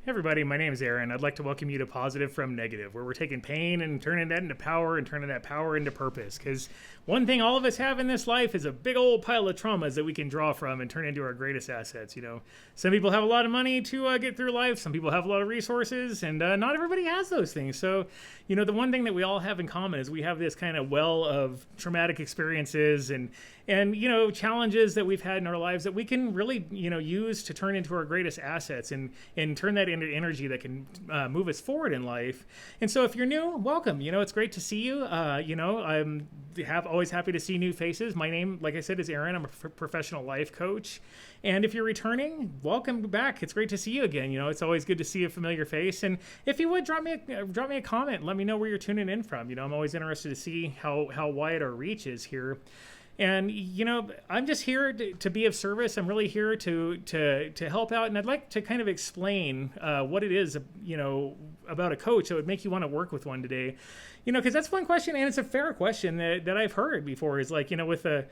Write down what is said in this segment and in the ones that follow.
Hey everybody, my name is Aaron. I'd like to welcome you to Positive from Negative, where we're taking pain and turning that into power and turning that power into purpose. Because one thing all of us have in this life is a big old pile of traumas that we can draw from and turn into our greatest assets. Some people have a lot of money to get through life. Some people have a lot of resources, and not everybody has those things. So, the one thing that we all have in common is we have this kind of well of traumatic experiences and challenges that we've had in our lives that we can really use to turn into our greatest assets and turn that into energy that can move us forward in life. And so if you're new, welcome. It's great to see you. I'm always happy to see new faces. My name, like I said, is Aaron. I'm a professional life coach. And if you're returning, welcome back. It's great to see you again. It's always good to see a familiar face. And if you would drop me a comment, let me know where you're tuning in from. I'm always interested to see how wide our reach is here. And, I'm just here to be of service. I'm really here to help out. And I'd like to kind of explain what it is, about a coach that would make you want to work with one today. Because that's one question, and it's a fair question that I've heard before, is like, with the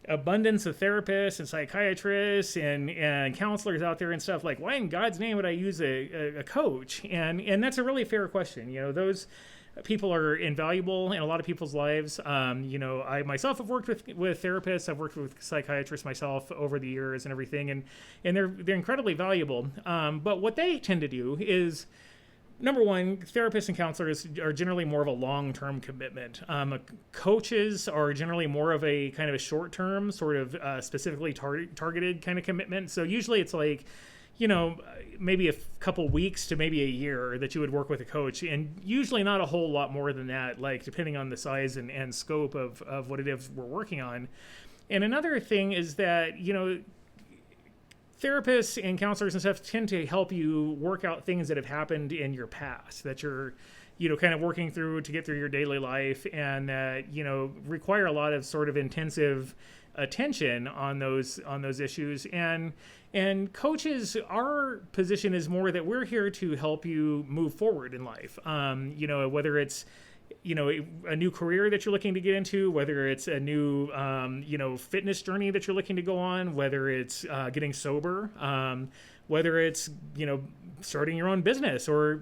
abundance of therapists and psychiatrists and counselors out there and stuff, like, why in God's name would I use a coach? And that's a really fair question. Those people are invaluable in a lot of people's lives. I myself have worked with therapists. I've worked with psychiatrists myself over the years and everything, and they're incredibly valuable. But what they tend to do is, number one, therapists and counselors are generally more of a long-term commitment. Coaches are generally more of a kind of a short-term, sort of specifically targeted kind of commitment. So usually it's like, maybe a couple weeks to maybe a year that you would work with a coach, and usually not a whole lot more than that, like depending on the size and scope of what it is we're working on. And another thing is that, therapists and counselors and stuff tend to help you work out things that have happened in your past that you're, kind of working through to get through your daily life, and that, require a lot of sort of intensive attention on those issues. And coaches, our position is more that we're here to help you move forward in life. Whether it's, a new career that you're looking to get into, whether it's a new, fitness journey that you're looking to go on, whether it's getting sober, whether it's, starting your own business, or,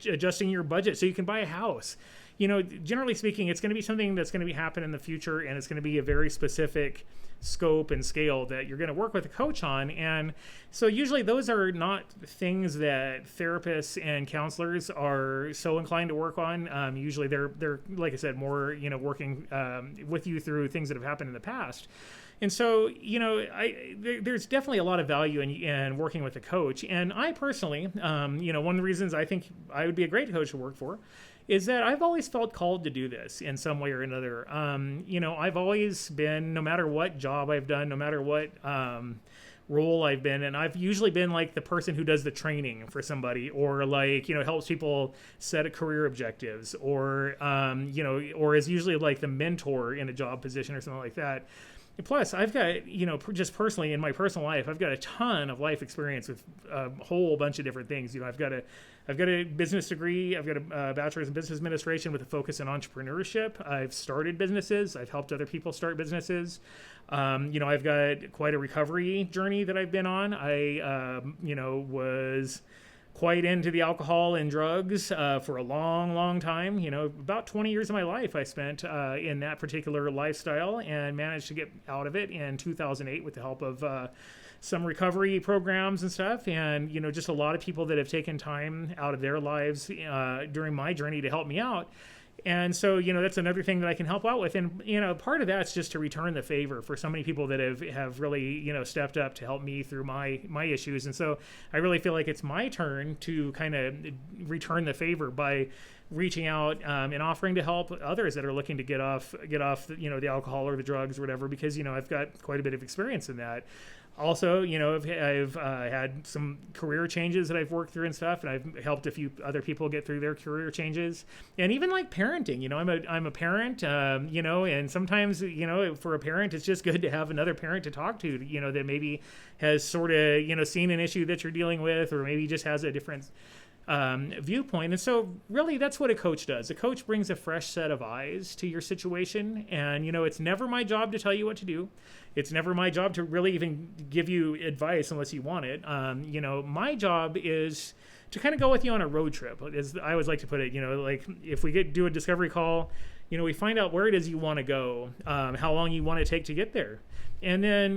adjusting your budget so you can buy a house. Generally speaking, it's going to be something that's going to be happening in the future, and it's going to be a very specific scope and scale that you're going to work with a coach on. And so usually those are not things that therapists and counselors are so inclined to work on. Usually they're, like I said, more, working with you through things that have happened in the past. And so, there's definitely a lot of value in working with a coach. And I personally, one of the reasons I think I would be a great coach to work for is that I've always felt called to do this in some way or another. I've always been, no matter what job I've done, no matter what role I've been in, I've usually been like the person who does the training for somebody, or like, helps people set a career objectives, or, or is usually like the mentor in a job position or something like that. Plus, I've got, just personally in my personal life, I've got a ton of life experience with a whole bunch of different things. I've got a business degree. I've got a bachelor's in business administration with a focus in entrepreneurship. I've started businesses. I've helped other people start businesses. I've got quite a recovery journey that I've been on. I, was quite into the alcohol and drugs for a long, long time. About 20 years of my life I spent in that particular lifestyle, and managed to get out of it in 2008 with the help of some recovery programs and stuff. And, just a lot of people that have taken time out of their lives during my journey to help me out. And so, that's another thing that I can help out with. And, part of that's just to return the favor for so many people that have really, stepped up to help me through my issues. And so I really feel like it's my turn to kind of return the favor by reaching out and offering to help others that are looking to get off, the alcohol or the drugs or whatever, because, I've got quite a bit of experience in that. Also, I've had some career changes that I've worked through and stuff, and I've helped a few other people get through their career changes. And even like parenting, I'm a parent, and sometimes, for a parent, it's just good to have another parent to talk to, that maybe has sort of, seen an issue that you're dealing with, or maybe just has a different viewpoint. And so really that's what a coach does. A coach brings a fresh set of eyes to your situation. And, it's never my job to tell you what to do. It's never my job to really even give you advice unless you want it. My job is to kind of go with you on a road trip, as I always like to put it. Like if we do a discovery call, we find out where it is you want to go, how long you want to take to get there. And then,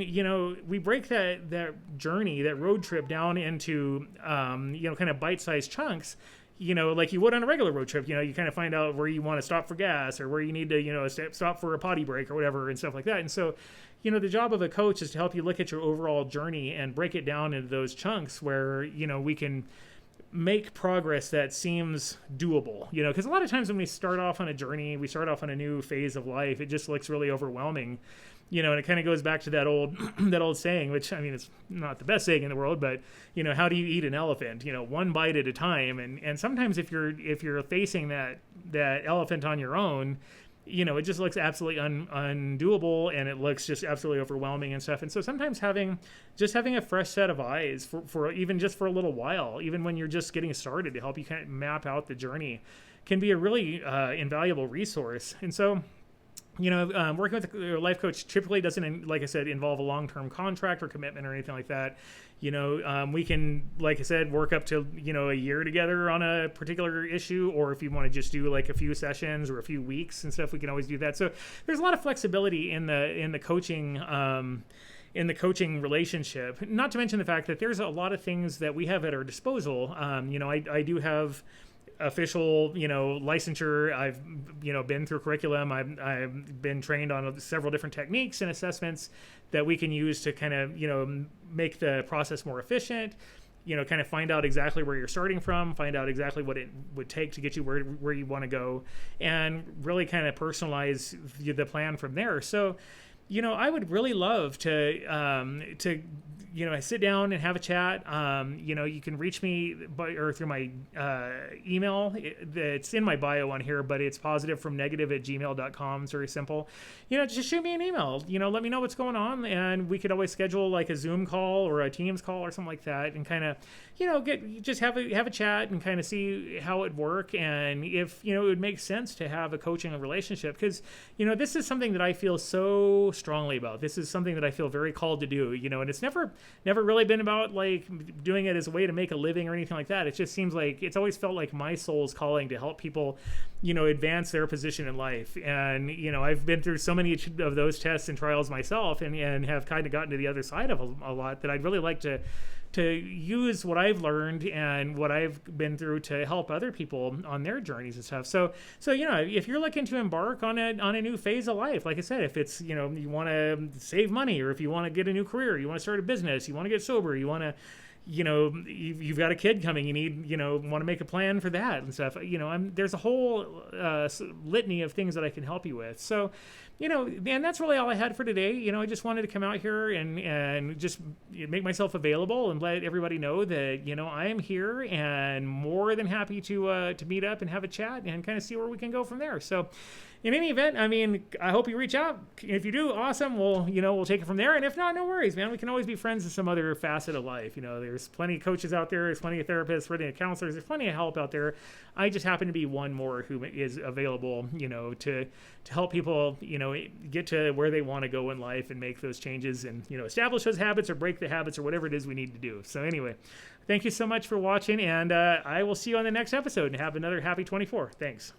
we break that journey, that road trip down into, kind of bite-sized chunks, like you would on a regular road trip. You kind of find out where you want to stop for gas or where you need to, stop for a potty break or whatever and stuff like that. And so, the job of a coach is to help you look at your overall journey and break it down into those chunks where, we can make progress that seems doable, because a lot of times when we start off on a journey, we start off on a new phase of life, it just looks really overwhelming, and it kind of goes back to that old that old saying, which it's not the best saying in the world, but how do you eat an elephant? One bite at a time. And sometimes if you're facing that elephant on your own, it just looks absolutely undoable, and it looks just absolutely overwhelming and stuff. And so sometimes having a fresh set of eyes for even just for a little while, even when you're just getting started, to help you kind of map out the journey, can be a really invaluable resource. And so, working with a life coach typically doesn't, like I said, involve a long-term contract or commitment or anything like that. We can, like I said, work up to, a year together on a particular issue, or if you want to just do like a few sessions or a few weeks and stuff, we can always do that. So there's a lot of flexibility in the coaching, relationship, not to mention the fact that there's a lot of things that we have at our disposal. I do have official, licensure. I've, been through curriculum. I've been trained on several different techniques and assessments that we can use to kind of, make the process more efficient, kind of find out exactly where you're starting from, find out exactly what it would take to get you where you want to go, and really kind of personalize the plan from there. So, I would really love to sit down and have a chat. You can reach me through my email. It's in my bio on here, but it's positivefromnegative@gmail.com. It's very simple. Just shoot me an email. Let me know what's going on, and we could always schedule like a Zoom call or a Teams call or something like that, and kind of, have a chat and kind of see how it work, and if it would make sense to have a coaching relationship, because this is something that I feel so strongly about. This is something that I feel very called to do. And it's never really been about like doing it as a way to make a living or anything like that. It just seems like it's always felt like my soul's calling to help people, advance their position in life. And, I've been through so many of those tests and trials myself, and have kind of gotten to the other side of a lot, that I'd really like to use what I've learned and what I've been through to help other people on their journeys and stuff. So if you're looking to embark on a new phase of life, like I said, if it's, you want to save money, or if you want to get a new career, you want to start a business, you want to get sober, you want to, you've got a kid coming, you need, want to make a plan for that and stuff, there's a whole litany of things that I can help you with. So, and that's really all I had for today. I just wanted to come out here and just make myself available and let everybody know that, I am here and more than happy to meet up and have a chat and kind of see where we can go from there. So in any event, I hope you reach out. If you do, awesome. We'll take it from there. And if not, no worries, man. We can always be friends in some other facet of life. There's plenty of coaches out there. There's plenty of therapists, plenty of counselors. There's plenty of help out there. I just happen to be one more who is available, to help people, get to where they want to go in life and make those changes and, establish those habits or break the habits or whatever it is we need to do. So anyway, thank you so much for watching, and I will see you on the next episode, and have another happy 24. Thanks.